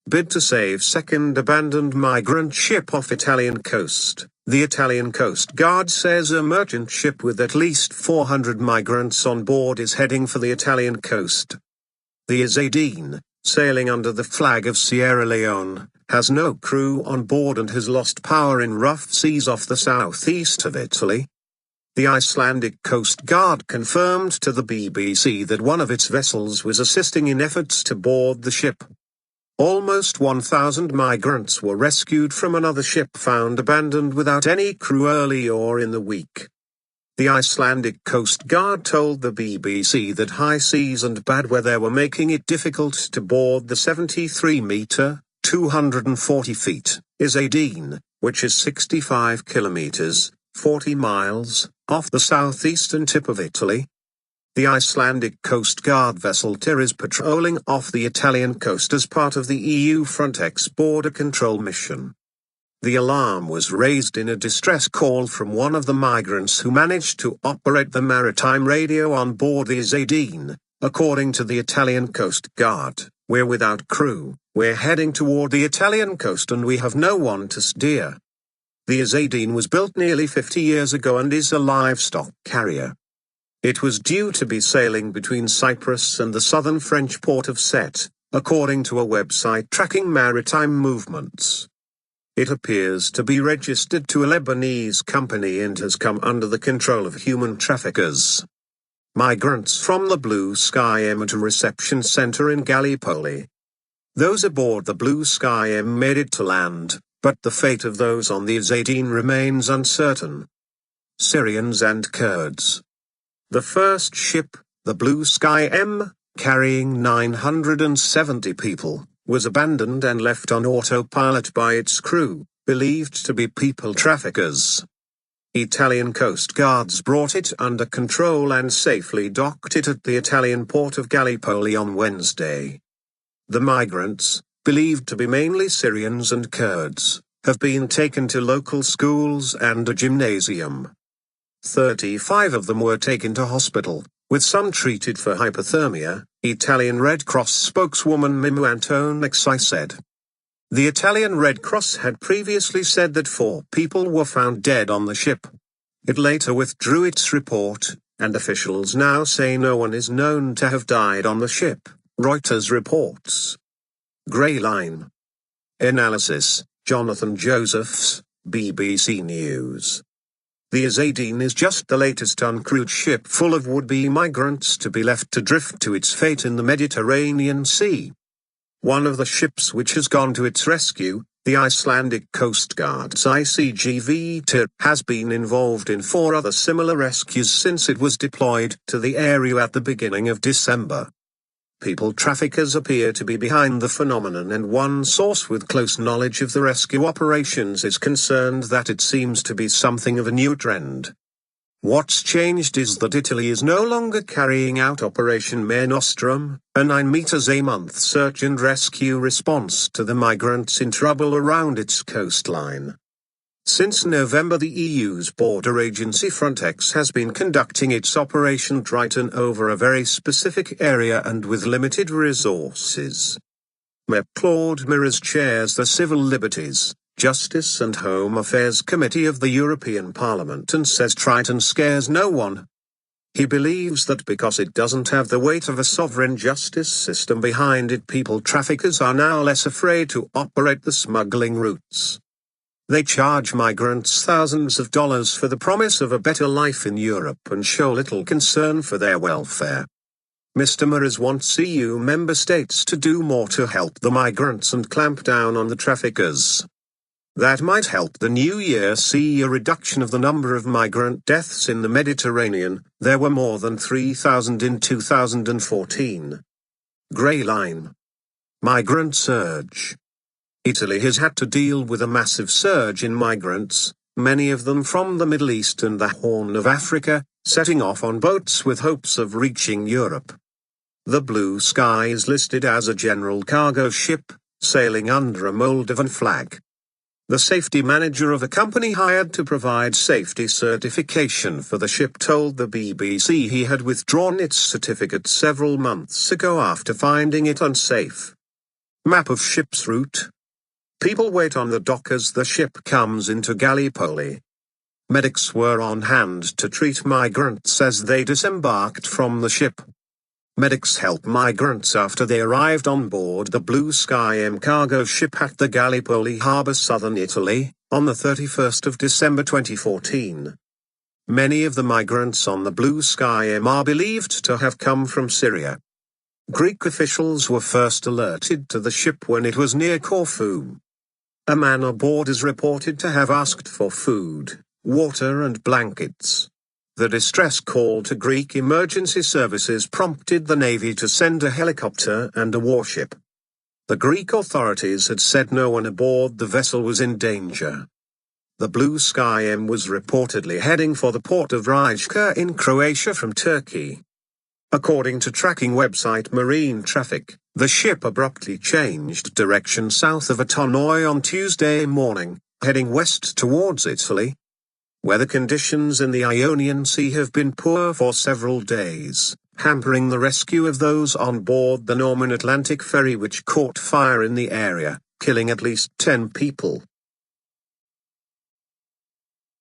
bid to save second abandoned migrant ship off Italian coast. The Italian Coast Guard says a merchant ship with at least 400 migrants on board is heading for the Italian coast. The Ezadeen, sailing under the flag of Sierra Leone, has no crew on board and has lost power in rough seas off the southeast of Italy. The Icelandic Coast Guard confirmed to the BBC that one of its vessels was assisting in efforts to board the ship. Almost 1,000 migrants were rescued from another ship found abandoned without any crew early or in the week. The Icelandic Coast Guard told the BBC that high seas and bad weather were making it difficult to board the 73-metre, 240 feet, Ezadeen, which is 65 kilometres, 40 miles, off the southeastern tip of Italy. The Icelandic Coast Guard vessel Tyr is patrolling off the Italian coast as part of the EU Frontex border control mission. The alarm was raised in a distress call from one of the migrants who managed to operate the maritime radio on board the Ezadeen. According to the Italian Coast Guard, "We're without crew, we're heading toward the Italian coast and we have no one to steer." The Ezadeen was built nearly 50 years ago and is a livestock carrier. It was due to be sailing between Cyprus and the southern French port of Sète, according to a website tracking maritime movements. It appears to be registered to a Lebanese company and has come under the control of human traffickers. Migrants from the Blue Sky M at a reception center in Gallipoli. Those aboard the Blue Sky M made it to land, but the fate of those on the Ezadeen remains uncertain. Syrians and Kurds. The first ship, the Blue Sky M, carrying 970 people, was abandoned and left on autopilot by its crew, believed to be people traffickers. Italian Coast Guards brought it under control and safely docked it at the Italian port of Gallipoli on Wednesday. The migrants, believed to be mainly Syrians and Kurds, have been taken to local schools and a gymnasium. 35 of them were taken to hospital, with some treated for hypothermia, Italian Red Cross spokeswoman Mimmo Antonexi said. The Italian Red Cross had previously said that 4 people were found dead on the ship. It later withdrew its report, and officials now say no one is known to have died on the ship, Reuters reports. Grey Line. Analysis, Jonathan Josephs, BBC News. The Ezadeen is just the latest uncrewed ship full of would-be migrants to be left to drift to its fate in the Mediterranean Sea. One of the ships which has gone to its rescue, the Icelandic Coast Guard's ICGV Tyr, has been involved in 4 other similar rescues since it was deployed to the area at the beginning of December. People traffickers appear to be behind the phenomenon, and one source with close knowledge of the rescue operations is concerned that it seems to be something of a new trend. What's changed is that Italy is no longer carrying out Operation Mare Nostrum, a 9 meters a month search and rescue response to the migrants in trouble around its coastline. Since November, the EU's border agency Frontex has been conducting its Operation Triton over a very specific area and with limited resources. MEP Claude Moraes chairs the Civil Liberties, Justice and Home Affairs Committee of the European Parliament and says Triton scares no one. He believes that because it doesn't have the weight of a sovereign justice system behind it, people traffickers are now less afraid to operate the smuggling routes. They charge migrants thousands of dollars for the promise of a better life in Europe and show little concern for their welfare. Mr. Moraes wants EU member states to do more to help the migrants and clamp down on the traffickers. That might help the new year see a reduction of the number of migrant deaths in the Mediterranean. There were more than 3,000 in 2014. Grey Line. Migrant surge. Italy has had to deal with a massive surge in migrants, many of them from the Middle East and the Horn of Africa, setting off on boats with hopes of reaching Europe. The Blue Sky is listed as a general cargo ship, sailing under a Moldovan flag. The safety manager of a company hired to provide safety certification for the ship told the BBC he had withdrawn its certificate several months ago after finding it unsafe. Map of ship's route. People wait on the dock as the ship comes into Gallipoli. Medics were on hand to treat migrants as they disembarked from the ship. Medics help migrants after they arrived on board the Blue Sky M cargo ship at the Gallipoli harbour, southern Italy, on the 31st of December 2014. Many of the migrants on the Blue Sky M are believed to have come from Syria. Greek officials were first alerted to the ship when it was near Corfu. A man aboard is reported to have asked for food, water and blankets. The distress call to Greek emergency services prompted the Navy to send a helicopter and a warship. The Greek authorities had said no one aboard the vessel was in danger. The Blue Sky M was reportedly heading for the port of Rijeka in Croatia from Turkey. According to tracking website Marine Traffic, the ship abruptly changed direction south of Atonoi on Tuesday morning, heading west towards Italy. Weather conditions in the Ionian Sea have been poor for several days, hampering the rescue of those on board the Norman Atlantic ferry, which caught fire in the area, killing at least 10 people.